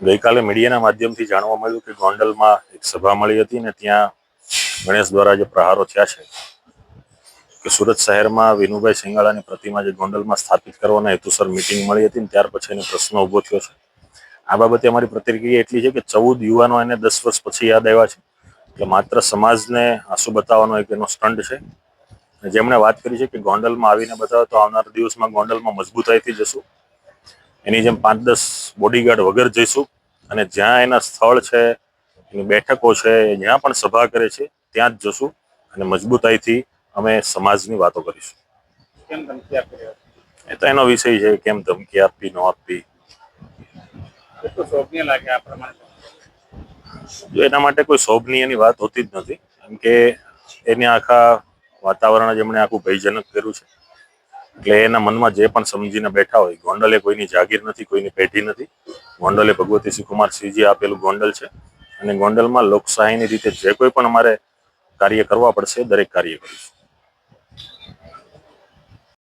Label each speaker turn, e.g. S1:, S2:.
S1: ગઈકાલે મીડિયાના માધ્યમથી જાણવા મળ્યું કે ગોંડલમાં એક સભા મળી હતી ને ત્યાં ગણેશ દ્વારા જે પ્રહારો થયા છે કે સુરત શહેરમાં વિનુભાઈ સિંગાળાની પ્રતિમા જે ગોંડલમાં સ્થાપિત કરવાના હેતુસર મીટિંગ મળી હતી ને ત્યાર પછી એને પ્રશ્ન ઉભો થયો છે. આ બાબતે અમારી પ્રતિક્રિયા એટલી છે કે 14 યુવાનો એને 10 વર્ષ પછી યાદ આવ્યા છે એટલે માત્ર સમાજને આંસુ બતાવવાનો એક એનો સ્ટન્ટ છે. જેમણે વાત કરી છે કે ગોંડલમાં આવીને બતાવે તો આવનારા દિવસમાં ગોંડલમાં મજબૂતાઈથી જશું, એની જેમ 5-10 બોડીગાર્ડ વગર જઈશું અને જ્યાં એના સ્થળ છે, એની બેઠકો છે, જ્યાં પણ સભા કરે છે ત્યાં જ જશું અને મજબૂતાઈથી અમે સમાજની વાતો કરીશું.
S2: કેમ ધમકી આપી રહ્યા છો?
S1: એ તો એનો વિષય છે, કેમ ધમકી આપવી ન આપવી.
S2: કેટલું શોભનીય લાગે આ પ્રમાણે?
S1: જો એના માટે કોઈ શોભનીયની વાત હોતી જ નથી, કેમ કે એને આખા વાતાવરણ જ એમણે આખું ભયજનક કર્યું છે. એટલે એના મનમાં જે પણ સમજીને બેઠા હોય, ગોંડલ એ કોઈની જાગીર નથી, કોઈની પેઢી નથી. ગોંડલ એ ભગવતીસિંહ કુમારસિંહજી આપેલું ગોંડલ છે અને ગોંડલમાં લોકશાહીની રીતે જે કોઈ પણ અમારે કાર્ય કરવા પડશે દરેક કાર્ય કરીશું.